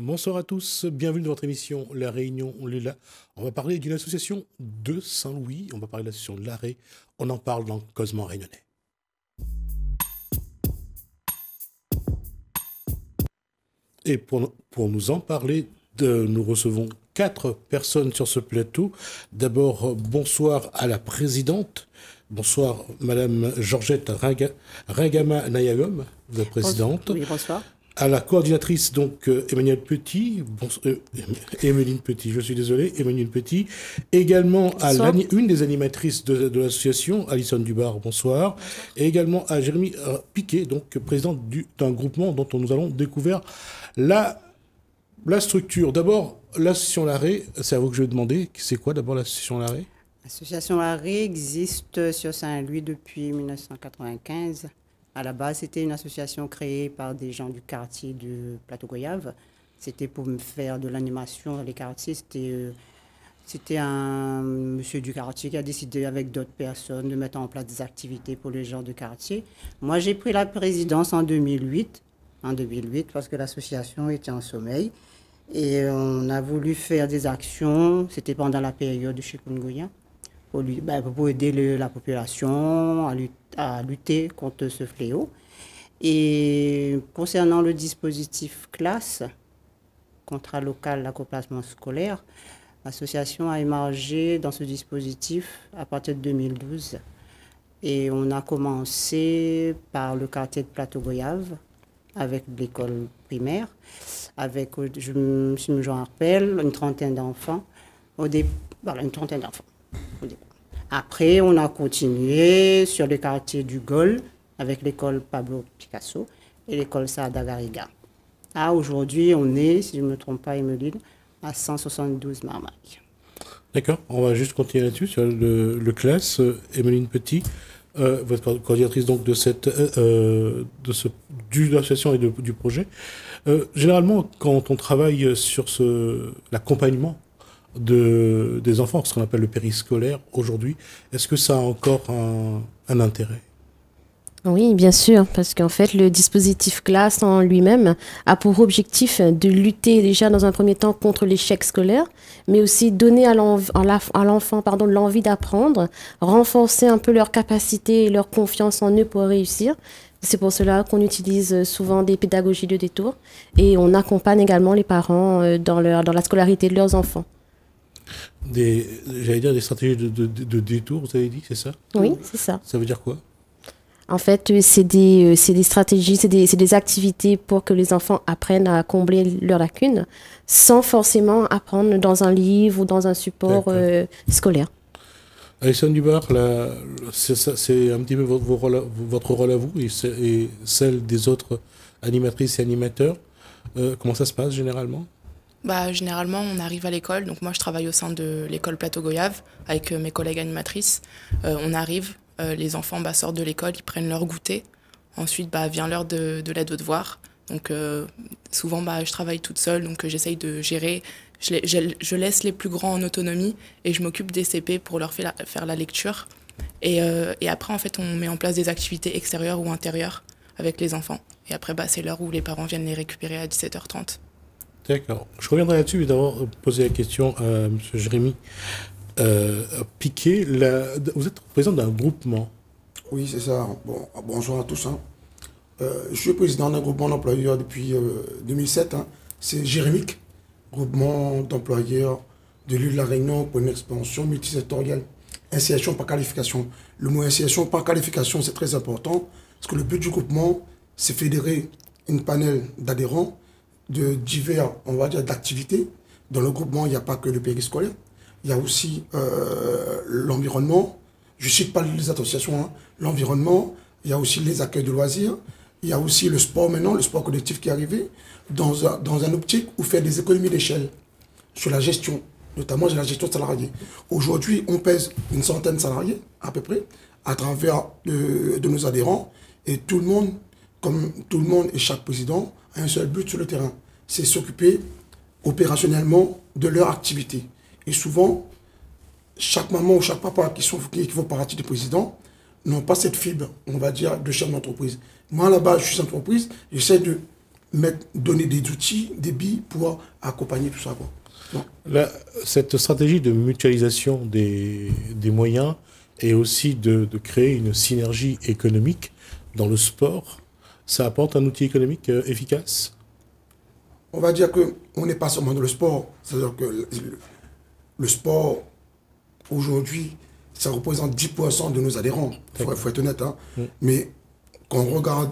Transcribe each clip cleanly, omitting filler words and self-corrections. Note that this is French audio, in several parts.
Bonsoir à tous, bienvenue dans votre émission La Réunion, on est là. On va parler d'une association de Saint-Louis, on va parler de l'association de l'Arrêt, on en parle dans Causement Réunionnais. Et pour nous en parler, nous recevons 4 personnes sur ce plateau. D'abord, bonsoir à la présidente. Bonsoir, Madame Georgette Ringama Nayagom, la présidente. Oui, bonsoir. À la coordinatrice, donc, Emmanuel Petit, Emeline Petit, je suis désolé, Emmanuel Petit. Également à une des animatrices de l'association, Alison Dubar, bonsoir. Et également à Jérémy Piquet, donc président d'un groupement dont nous allons découvrir la structure. D'abord, l'association L'Arrêt, c'est à vous que je vais demander, c'est quoi d'abord l'association L'Arrêt? L'association L'Arrêt existe sur Saint-Louis depuis 1995. À la base, c'était une association créée par des gens du quartier de Plateau-Goyave. C'était pour me faire de l'animation dans les quartiers. C'était un monsieur du quartier qui a décidé avec d'autres personnes de mettre en place des activités pour les gens du quartier. Moi, j'ai pris la présidence en 2008, parce que l'association était en sommeil. Et on a voulu faire des actions, c'était pendant la période de chikungunya, pour aider la population à lutter contre ce fléau. Et concernant le dispositif classe, contrat local d'accompagnement scolaire, l'association a émergé dans ce dispositif à partir de 2012. Et on a commencé par le quartier de Plateau-Goyave, avec l'école primaire, avec, je me rappelle, une trentaine d'enfants. Voilà, une trentaine d'enfants. Après, on a continué sur le quartier du Gol avec l'école Pablo Picasso et l'école Saada Garriga. Aujourd'hui, on est, si je ne me trompe pas, Emeline, à 172 Marmaille. D'accord, on va juste continuer là-dessus, sur le classe. Emeline Petit, votre coordinatrice donc de l'association et du projet. Généralement, quand on travaille sur l'accompagnement des enfants, ce qu'on appelle le périscolaire aujourd'hui, est-ce que ça a encore un intérêt? Oui, bien sûr, parce qu'en fait, le dispositif classe en lui-même a pour objectif de lutter déjà dans un premier temps contre l'échec scolaire, mais aussi donner à l'enfant l'envie d'apprendre, renforcer un peu leur capacité et leur confiance en eux pour réussir. C'est pour cela qu'on utilise souvent des pédagogies de détour et on accompagne également les parents dans la scolarité de leurs enfants. J'allais dire des stratégies de détour, vous avez dit, c'est ça? Oui, c'est ça. Ça veut dire quoi? En fait, c'est des stratégies, c'est des activités pour que les enfants apprennent à combler leurs lacunes sans forcément apprendre dans un livre ou dans un support scolaire. Alison Dubar, c'est un petit peu votre rôle à vous et celle des autres animatrices et animateurs. Comment ça se passe généralement? Généralement, on arrive à l'école. Donc moi, je travaille au sein de l'école Plateau-Goyave avec mes collègues animatrices. On arrive, les enfants sortent de l'école, ils prennent leur goûter. Ensuite, vient l'heure de l'aide aux devoirs. Donc souvent, je travaille toute seule, donc j'essaye de gérer. Je laisse les plus grands en autonomie et je m'occupe des CP pour leur faire la lecture. Et après, en fait, on met en place des activités extérieures ou intérieures avec les enfants. Et après, c'est l'heure où les parents viennent les récupérer à 17h30. D'accord. Je reviendrai là-dessus, mais d'abord poser la question à M. Jérémy Piquet. Vous êtes président d'un groupement. Oui, c'est ça. Bonjour à tous. Je suis président d'un groupement d'employeurs depuis 2007. C'est Jérémic, groupement d'employeurs de l'île de la Réunion pour une expansion multisectorielle. Insertion par qualification. Le mot insertion par qualification, c'est très important parce que le but du groupement, c'est fédérer une panel d'adhérents de divers, on va dire, d'activités. Dans le groupement, il n'y a pas que le périscolaire. Il y a aussi l'environnement. Je ne cite pas les associations. L'environnement. Il y a aussi les accueils de loisirs. Il y a aussi le sport maintenant, le sport collectif qui est arrivé dans un optique où faire des économies d'échelle sur la gestion, notamment sur la gestion de salariés. Aujourd'hui, on pèse une centaine de salariés, à peu près, à travers de nos adhérents. Et tout le monde, comme tout le monde et chaque président, a un seul but sur le terrain, c'est s'occuper opérationnellement de leur activité. Et souvent, chaque maman ou chaque papa qui font partie du président n'ont pas cette fibre, on va dire, de chef d'entreprise. Moi, là-bas, je suis entreprise, j'essaie de donner des outils, des billes pour accompagner tout ça, quoi. Là, cette stratégie de mutualisation des moyens et aussi de créer une synergie économique dans le sport, ça apporte un outil économique efficace? On va dire qu'on n'est pas seulement dans le sport. C'est-à-dire que le sport, aujourd'hui, ça représente 10% de nos adhérents. Il faut être honnête. Hein. Mais quand on regarde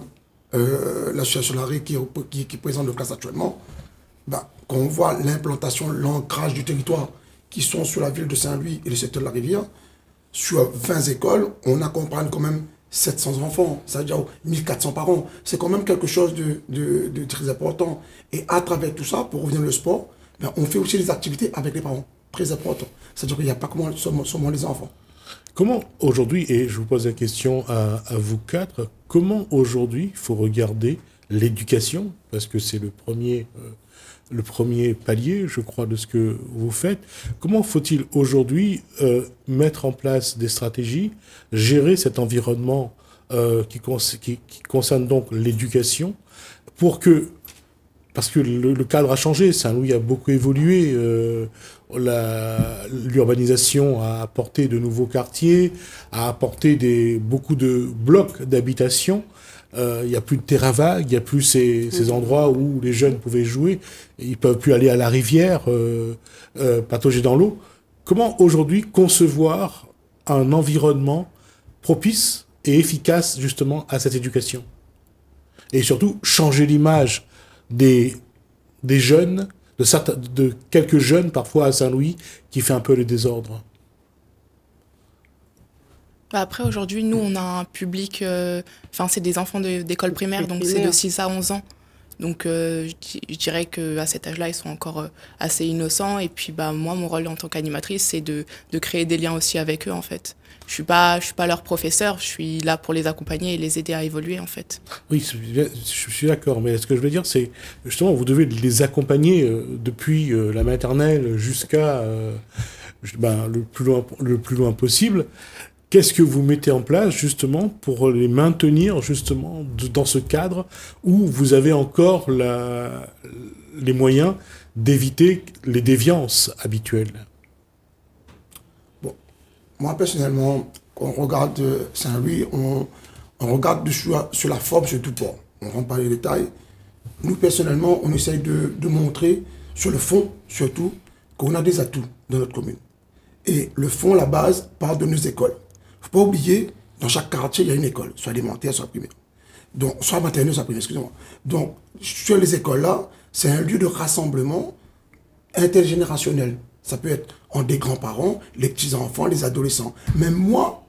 l'association Larrey qui présente le classe actuellement, bah, quand on voit l'implantation, l'ancrage du territoire qui sont sur la ville de Saint-Louis et le secteur de la Rivière, sur 20 écoles, on accompagne quand même 700 enfants, c'est-à-dire 1400 par an. C'est quand même quelque chose de très important. Et à travers tout ça, pour revenir au sport, ben, on fait aussi des activités avec les parents, très important. C'est-à-dire qu'il n'y a pas seulement les enfants. Comment aujourd'hui, et je vous pose la question à vous quatre, comment aujourd'hui il faut regarder l'éducation, parce que c'est le premier palier, je crois, de ce que vous faites. Comment faut-il aujourd'hui mettre en place des stratégies, gérer cet environnement qui concerne donc l'éducation, parce que le cadre a changé, Saint-Louis a beaucoup évolué, l'urbanisation a apporté de nouveaux quartiers, a apporté beaucoup de blocs d'habitation. Il n'y a plus de terrain vague, il n'y a plus ces endroits où les jeunes pouvaient jouer. Ils ne peuvent plus aller à la rivière, patauger dans l'eau. Comment aujourd'hui concevoir un environnement propice et efficace justement à cette éducation? Et surtout, changer l'image des jeunes, de quelques jeunes parfois à Saint-Louis qui fait un peu le désordre. Après, aujourd'hui, nous, on a un public... c'est des enfants d'école primaire, donc c'est de 6 à 11 ans. Donc, je dirais qu'à cet âge-là, ils sont encore assez innocents. Et puis, moi, mon rôle en tant qu'animatrice, c'est de créer des liens aussi avec eux, en fait. Je suis pas leur professeur, je suis là pour les accompagner et les aider à évoluer, en fait. Oui, je suis d'accord. Mais ce que je veux dire, c'est justement, vous devez les accompagner depuis la maternelle jusqu'à le plus loin possible. Qu'est-ce que vous mettez en place justement pour les maintenir justement dans ce cadre où vous avez encore les moyens d'éviter les déviances habituelles? Bon, moi personnellement, quand on regarde Saint-Louis, on regarde sur la forme surtout pas. On ne rentre pas dans les détails. Nous personnellement, on essaye de montrer sur le fond surtout qu'on a des atouts dans notre commune. Et le fond, la base, part de nos écoles. Il ne faut pas oublier, dans chaque quartier, il y a une école, soit élémentaire, soit primaire. Donc, soit maternelle, soit primaire, excusez-moi. Donc, sur les écoles-là, c'est un lieu de rassemblement intergénérationnel. Ça peut être entre des grands-parents, les petits-enfants, les adolescents. Même moi,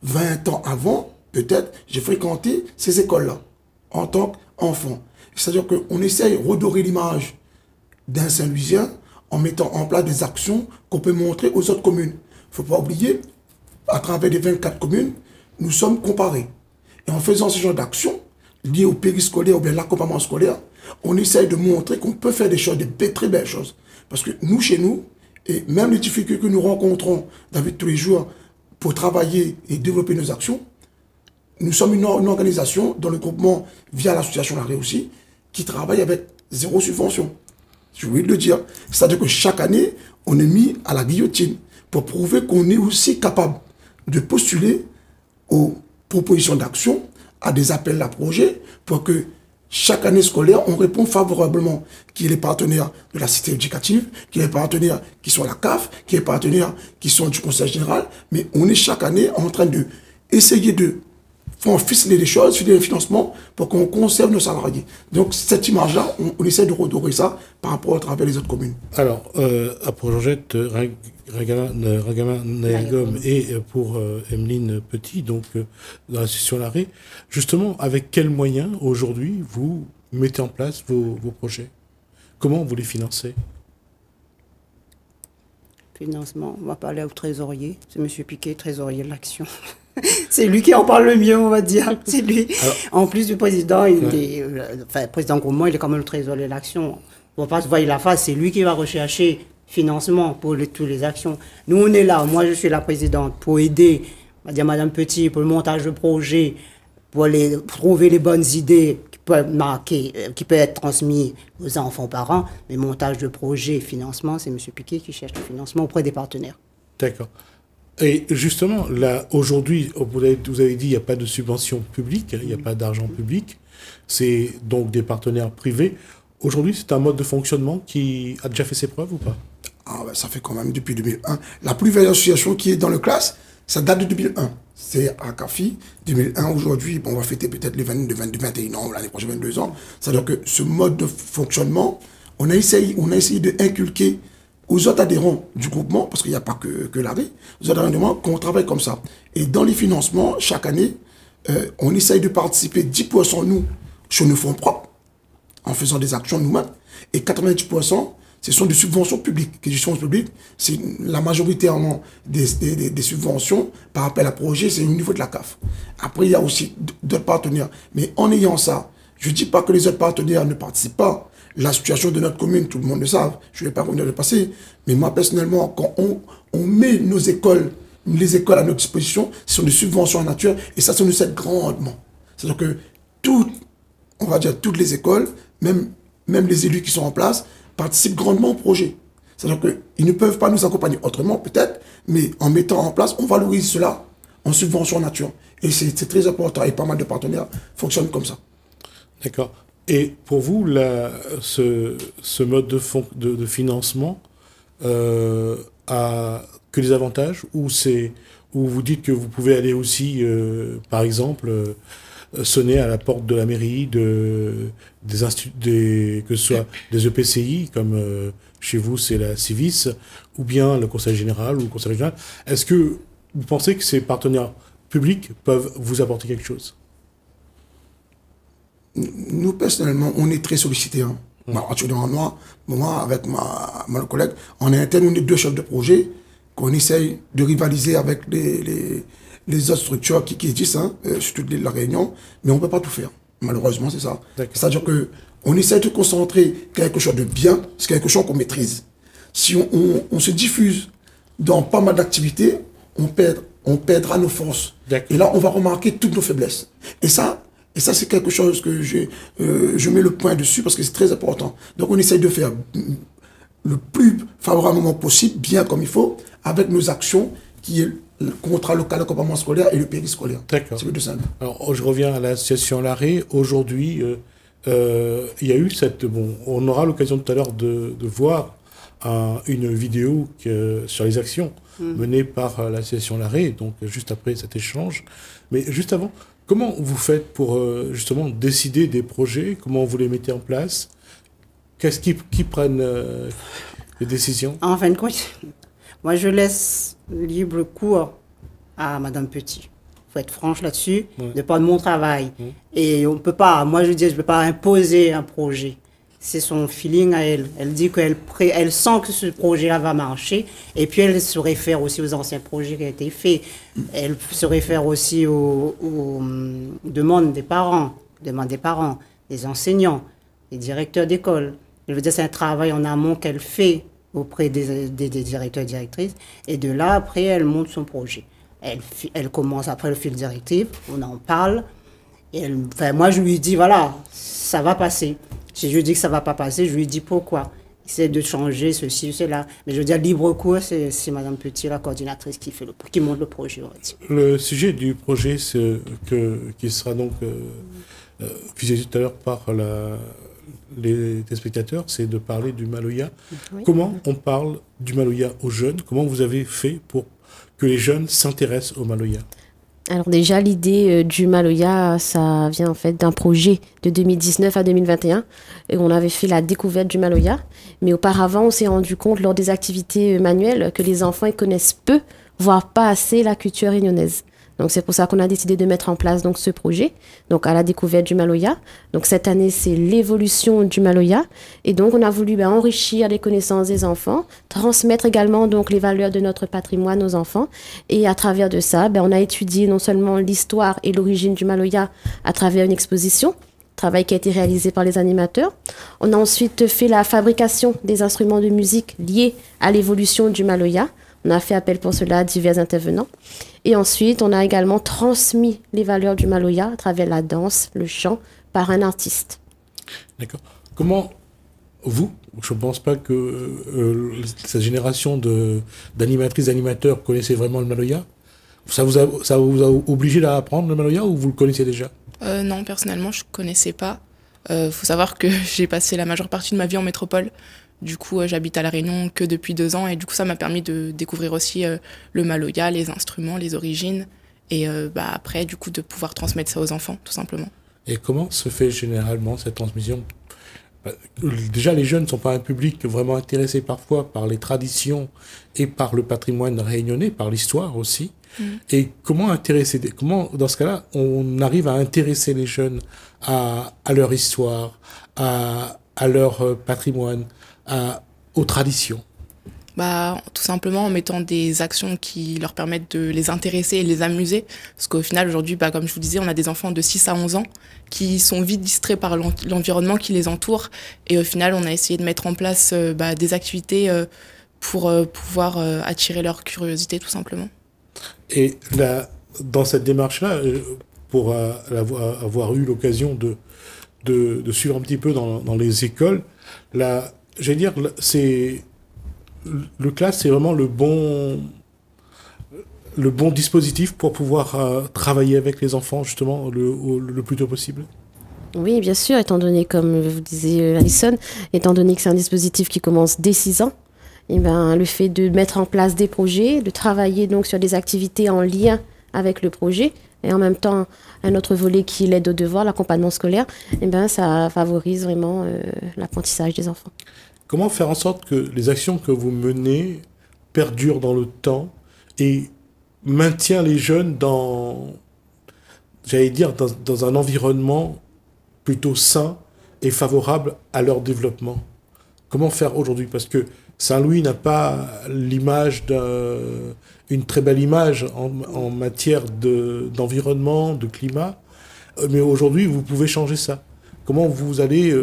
20 ans avant, peut-être, j'ai fréquenté ces écoles-là, en tant qu'enfant. C'est-à-dire qu'on essaye de redorer l'image d'un Saint-Louisien en mettant en place des actions qu'on peut montrer aux autres communes. Il ne faut pas oublier, à travers les 24 communes, nous sommes comparés. Et en faisant ce genre d'actions, liées au périscolaire ou bien l'accompagnement scolaire, on essaye de montrer qu'on peut faire des choses, des très belles choses. Parce que nous, chez nous, et même les difficultés que nous rencontrons dans la vie de tous les jours pour travailler et développer nos actions, nous sommes une organisation dans le groupement, via l'association Larrey aussi, qui travaille avec 0 subvention. J'ai oublié de le dire. C'est-à-dire que chaque année, on est mis à la guillotine pour prouver qu'on est aussi capable de postuler aux propositions d'action, à des appels à projets, pour que chaque année scolaire, on répond favorablement, qu'il y ait les partenaires de la cité éducative, qu'il y ait les partenaires qui sont à la CAF, qu'il y ait les partenaires qui sont du Conseil général, mais on est chaque année en train d'essayer de ficeler les choses, ficeler les financements pour qu'on conserve nos salariés. Donc cette image-là, on essaie de redorer ça par rapport à travers les autres communes. Alors, pour Georgette Ragama-Nayagom et pour Emeline Petit, donc dans l'association Larrey, justement, avec quels moyens aujourd'hui vous mettez en place vos projets? Comment vous les financez? Financement, on va parler au trésorier. C'est M. Piquet, trésorier de l'Action. C'est lui qui en parle le mieux, on va dire. C'est lui. Alors, en plus du président, président Gourmand, il est quand même le trésorier de l'Action. On va pas se voir la face, c'est lui qui va rechercher financement pour toutes les actions. Nous, on est là. Moi, je suis la présidente pour aider, on va dire Madame Petit, pour le montage de projet, pour trouver les bonnes idées peut être marqué, qui peut être transmis aux enfants, aux parents, mais montage de projet, financement, c'est M. Piquet qui cherche le financement auprès des partenaires. D'accord. Et justement, là, aujourd'hui, vous avez dit qu'il n'y a pas de subvention publique, il n'y a pas d'argent public, c'est donc des partenaires privés. Aujourd'hui, c'est un mode de fonctionnement qui a déjà fait ses preuves ou pas? Ça fait quand même depuis 2001. La plus vieille association qui est dans le classe, ça date de 2001. C'est à CAFI, 2001. Aujourd'hui, on va fêter peut-être les 21 ans, l'année prochaine 22 ans. C'est-à-dire que ce mode de fonctionnement, on a essayé de inculquer aux autres adhérents du groupement, parce qu'il n'y a pas que l'ARI, aux autres adhérents, qu'on travaille comme ça. Et dans les financements, chaque année, on essaye de participer 10% nous, sur nos fonds propres, en faisant des actions nous-mêmes, et 90%, ce sont des subventions publiques. Les subventions publiques, c'est la majoritairement des subventions par appel à projet, c'est au niveau de la CAF. Après, il y a aussi d'autres partenaires. Mais en ayant ça, je ne dis pas que les autres partenaires ne participent pas. La situation de notre commune, tout le monde le sait, je ne vais pas revenir le passé. Mais moi, personnellement, quand on met les écoles à notre disposition, ce sont des subventions en nature, et ça nous aide grandement. C'est-à-dire que toutes les écoles, même les élus qui sont en place, participent grandement au projet. C'est-à-dire qu'ils ne peuvent pas nous accompagner autrement, peut-être, mais en mettant en place, on valorise cela en subvention en nature. Et c'est très important, et pas mal de partenaires fonctionnent comme ça. D'accord. Et pour vous, ce mode de financement a que des avantages, ou vous dites que vous pouvez aller aussi, par exemple, sonner à la porte de la mairie, que ce soit des EPCI, comme chez vous c'est la Civis, ou bien le Conseil général ou le Conseil régional. Est-ce que vous pensez que ces partenaires publics peuvent vous apporter quelque chose? Nous, personnellement, on est très sollicités. Moi, avec mon collègue, on est interne, on est 2 chefs de projet, qu'on essaye de rivaliser avec les autres structures qui existent, surtout de la Réunion, mais on ne peut pas tout faire. Malheureusement, c'est ça. C'est-à-dire qu'on essaie de concentrer quelque chose de bien, c'est quelque chose qu'on maîtrise. Si on se diffuse dans pas mal d'activités, on perdra nos forces. Et là, on va remarquer toutes nos faiblesses. Et ça, c'est quelque chose que je mets le point dessus parce que c'est très important. Donc, on essaye de faire le plus favorablement possible, bien comme il faut, avec nos actions qui est le contrat local d'accompagnement scolaire et le périscolaire. D'accord. C'est le deux. Alors, je reviens à l'association L'Arrêt. Aujourd'hui, il y a eu on aura l'occasion tout à l'heure de voir une vidéo sur les actions menées par l'association L'Arrêt, donc juste après cet échange. Mais juste avant, comment vous faites pour justement décider des projets? Comment vous les mettez en place? Qu'est-ce qui prennent les décisions? En fin de compte, moi je laisse libre cours à Madame Petit. Il faut être franche là-dessus, de par mon travail. Et on peut pas, moi je dis, je ne peux pas imposer un projet. C'est son feeling à elle. Elle dit qu'elle sent que ce projet-là va marcher. Et puis elle se réfère aussi aux anciens projets qui ont été faits. Elle se réfère aussi aux demandes des parents, des enseignants, des directeurs d'école. Je veux dire, c'est un travail en amont qu'elle fait auprès des directeurs et directrices. Et de là, après, elle monte son projet. Elle commence après le fil directif, on en parle. Et moi, je lui dis, voilà, ça va passer. Si je lui dis que ça ne va pas passer, je lui dis pourquoi. Essaie de changer ceci, cela. Mais je veux dire, libre cours, c'est Mme Petit, la coordinatrice, qui monte le projet. Le sujet du projet, qui sera donc visité tout à l'heure par les téléspectateurs, c'est de parler du Maloya. Oui. Comment on parle du Maloya aux jeunes? Comment vous avez fait pour que les jeunes s'intéressent au Maloya? Alors déjà, l'idée du Maloya, ça vient en fait d'un projet de 2019 à 2021. Et on avait fait la découverte du Maloya. Mais auparavant, on s'est rendu compte lors des activités manuelles que les enfants ils connaissent peu, voire pas assez la culture réunionnaise. Donc c'est pour ça qu'on a décidé de mettre en place donc ce projet, donc à la découverte du Maloya. Donc cette année c'est l'évolution du Maloya et donc on a voulu enrichir les connaissances des enfants, transmettre également donc les valeurs de notre patrimoine aux enfants et à travers de ça, on a étudié non seulement l'histoire et l'origine du Maloya à travers une exposition, travail qui a été réalisé par les animateurs. On a ensuite fait la fabrication des instruments de musique liés à l'évolution du Maloya. On a fait appel pour cela à divers intervenants. Et ensuite, on a également transmis les valeurs du Maloya à travers la danse, le chant, par un artiste. D'accord. Comment vous, je ne pense pas que cette génération d'animatrices, d'animateurs connaissaient vraiment le Maloya. Ça vous a obligé à apprendre le Maloya ou vous le connaissiez déjà? Non, personnellement, je ne connaissais pas. Faut savoir que j'ai passé la majeure partie de ma vie en métropole. Du coup, j'habite à La Réunion que depuis 2 ans et du coup, ça m'a permis de découvrir aussi le Maloya, les instruments, les origines et après, du coup, de pouvoir transmettre ça aux enfants, tout simplement. Et comment se fait généralement cette transmission? Déjà, les jeunes ne sont pas un public vraiment intéressé parfois par les traditions et par le patrimoine réunionnais, par l'histoire aussi. Et comment dans ce cas-là, on arrive à intéresser les jeunes à leur histoire, à leur patrimoine, aux traditions? Tout simplement en mettant des actions qui leur permettent de les intéresser et les amuser. Parce qu'au final, aujourd'hui, comme je vous disais, on a des enfants de 6 à 11 ans qui sont vite distraits par l'environnement qui les entoure. Et au final, on a essayé de mettre en place des activités pour pouvoir attirer leur curiosité, tout simplement. Et là, dans cette démarche-là, pour avoir eu l'occasion de suivre un petit peu dans les écoles, j'allais dire, le CLAS, c'est vraiment le bon dispositif pour pouvoir travailler avec les enfants, justement, le plus tôt possible. Oui, bien sûr, étant donné, comme vous disiez, Alison, étant donné que c'est un dispositif qui commence dès 6 ans, et le fait de mettre en place des projets, de travailler donc sur des activités en lien avec le projet, et en même temps, un autre volet qui est l'aide aux devoirs, l'accompagnement scolaire, ça favorise vraiment l'apprentissage des enfants. Comment faire en sorte que les actions que vous menez perdurent dans le temps et maintiennent les jeunes dans un environnement plutôt sain et favorable à leur développement? Comment faire aujourd'hui? Parce que Saint-Louis n'a pas une très belle image en matière d'environnement, de climat, mais aujourd'hui, vous pouvez changer ça. Comment vous allez,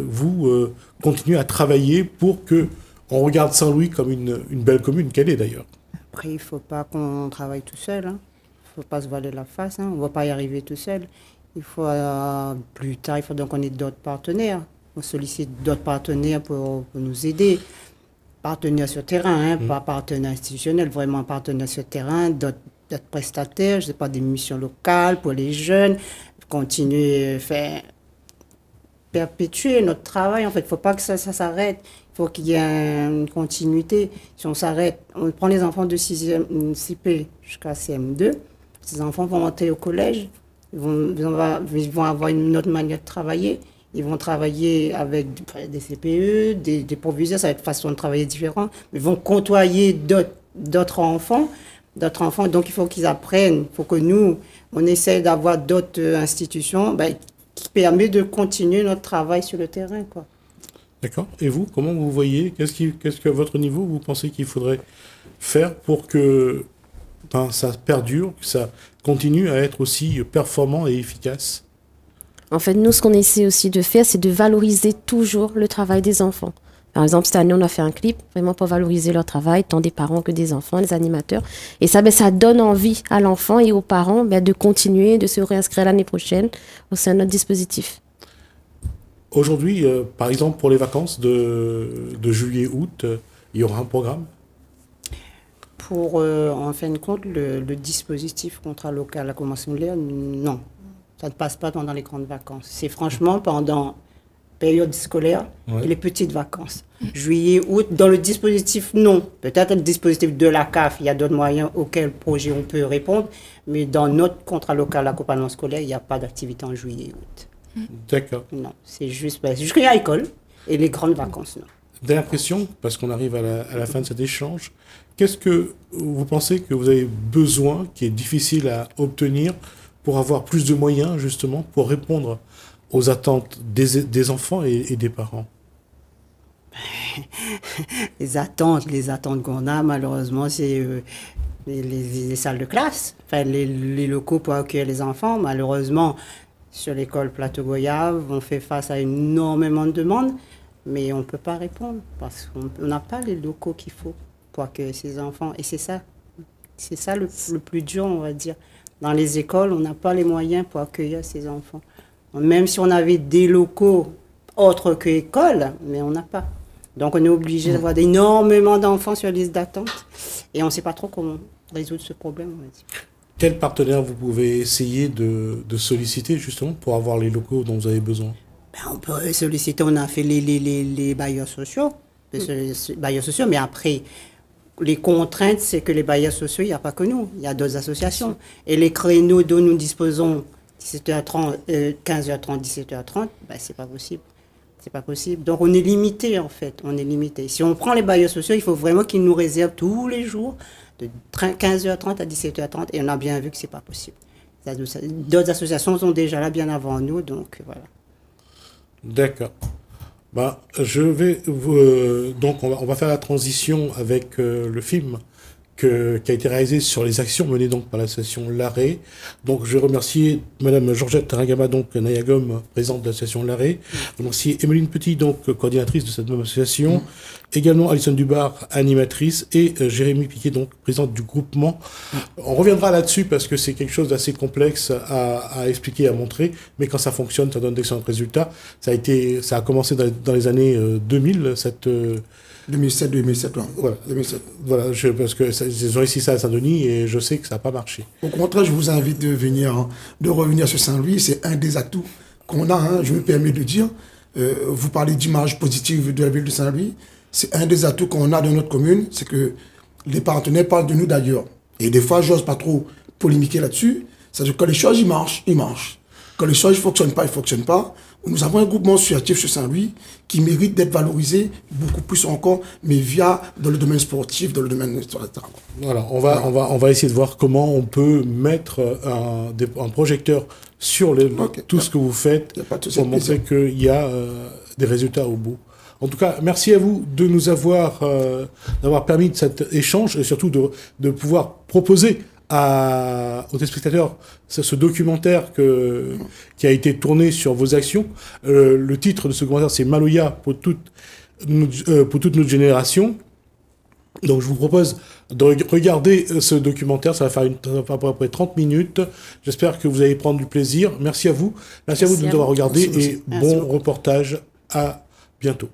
continuer à travailler pour qu'on regarde Saint-Louis comme une belle commune qu'elle est d'ailleurs? Après, il ne faut pas qu'on travaille tout seul. Il ne faut pas se voiler la face. On ne va pas y arriver tout seul. Il faut, plus tard, il faut donc qu'on ait d'autres partenaires. On sollicite d'autres partenaires pour nous aider. Partenaires sur terrain, pas partenaires institutionnels, vraiment partenaires sur terrain, d'autres prestataires, je sais pas, des missions locales pour les jeunes, continuer, perpétuer notre travail. En fait, il ne faut pas que ça s'arrête. Il faut qu'il y ait une continuité. Si on s'arrête, on prend les enfants de 6e CP jusqu'à CM2. Ces enfants vont monter au collège. Ils vont avoir une autre manière de travailler. Ils vont travailler avec des CPE, des proviseurs. Ça va être une façon de travailler différente. Ils vont côtoyer d'autres enfants. Donc, il faut qu'ils apprennent. Il faut que nous, on essaie d'avoir d'autres institutions qui permettent de continuer notre travail sur le terrain, quoi. D'accord. Et vous, comment vous voyez, qu'est-ce qu'à votre niveau, vous pensez qu'il faudrait faire pour que ça perdure, que ça continue à être aussi performant et efficace? En fait, nous, ce qu'on essaie aussi de faire, c'est de valoriser toujours le travail des enfants. Par exemple, cette année, on a fait un clip vraiment pour valoriser leur travail, tant des parents que des enfants, des animateurs. Et ça, ça donne envie à l'enfant et aux parents de continuer, de se réinscrire l'année prochaine au sein de notre dispositif. Aujourd'hui, par exemple, pour les vacances de juillet-août, il y aura un programme? En fin de compte, le dispositif contrat local à commencer non. Ça ne passe pas pendant les grandes vacances. C'est franchement pendant période scolaire et les petites vacances. Juillet, août, dans le dispositif, non. Peut-être le dispositif de la CAF, il y a d'autres moyens auxquels projet on peut répondre, mais dans notre contrat local d'accompagnement scolaire, il n'y a pas d'activité en juillet, août. D'accord. Non, c'est juste jusqu'à l'école et les grandes vacances, non. Dernière question, parce qu'on arrive à la fin de cet échange. Qu'est-ce que vous pensez que vous avez besoin, qui est difficile à obtenir, pour avoir plus de moyens, justement, pour répondre aux attentes des enfants et des parents? Les attentes qu'on a, malheureusement, c'est les salles de classe, les locaux pour accueillir les enfants. Malheureusement, sur l'école Plateau-Goyave, on fait face à énormément de demandes, mais on ne peut pas répondre parce qu'on n'a pas les locaux qu'il faut pour accueillir ces enfants. Et c'est ça le plus dur, on va dire. Dans les écoles, on n'a pas les moyens pour accueillir ces enfants. Même si on avait des locaux autres que école, mais on n'a pas. Donc on est obligé d'avoir énormément d'enfants sur la liste d'attente et on ne sait pas trop comment résoudre ce problème, on va dire. Quel partenaire vous pouvez essayer de solliciter justement pour avoir les locaux dont vous avez besoin? On peut solliciter, on a fait les bailleurs sociaux, mais après, les contraintes, c'est que les bailleurs sociaux, il n'y a pas que nous, il y a d'autres associations. Et les créneaux dont nous disposons, 17h30, 15h30, 17h30, c'est pas possible. C'est pas possible. Donc on est limité en fait, on est limité. Si on prend les bailleurs sociaux, il faut vraiment qu'ils nous réservent tous les jours de 15h30 à 17h30 et on a bien vu que c'est pas possible. D'autres associations sont déjà là bien avant nous, donc voilà. D'accord. Je vais donc on va faire la transition avec le film qui a été réalisé sur les actions menées donc par l'association L'Arrêt. Donc je remercie Madame Georgette Tarangama, donc Nayagom, présidente de l'association L'Arrêt. Je remercie Emeline Petit, donc coordinatrice de cette même association. Également Alison Dubar, animatrice, et Jérémy Piquet, donc présidente du groupement. On reviendra là-dessus parce que c'est quelque chose d'assez complexe à expliquer, à montrer, mais quand ça fonctionne, ça donne d'excellents résultats. Ça a commencé dans les années 2000, 2007, ouais. Voilà. 2007. Voilà, parce que ils ont essayé ça à Saint-Denis et je sais que ça n'a pas marché. Au contraire, je vous invite de revenir sur Saint-Louis. C'est un des atouts qu'on a, je me permets de dire. Vous parlez d'image positive de la ville de Saint-Louis. C'est un des atouts qu'on a dans notre commune. C'est que les partenaires parlent de nous d'ailleurs. Et des fois, j'ose pas trop polémiquer là-dessus. C'est-à-dire que quand les choses, ils marchent. Quand les choses ne fonctionnent pas, ils ne fonctionnent pas. Nous avons un groupement associatif sur Saint-Louis qui mérite d'être valorisé beaucoup plus encore, mais dans le domaine sportif, dans le domaine etc. Voilà, on va essayer de voir comment on peut mettre un projecteur sur tout ce que vous faites pour montrer qu'il y a des résultats au bout. En tout cas, merci à vous de nous avoir permis de cet échange et surtout de pouvoir proposer aux téléspectateurs ce documentaire qui a été tourné sur vos actions. Le titre de ce documentaire, c'est Maloya pour toute notre génération. Donc je vous propose de regarder ce documentaire, ça va faire à peu près 30 minutes. J'espère que vous allez prendre du plaisir. Merci à vous. Merci à vous de nous avoir regardé et bon reportage. À bientôt.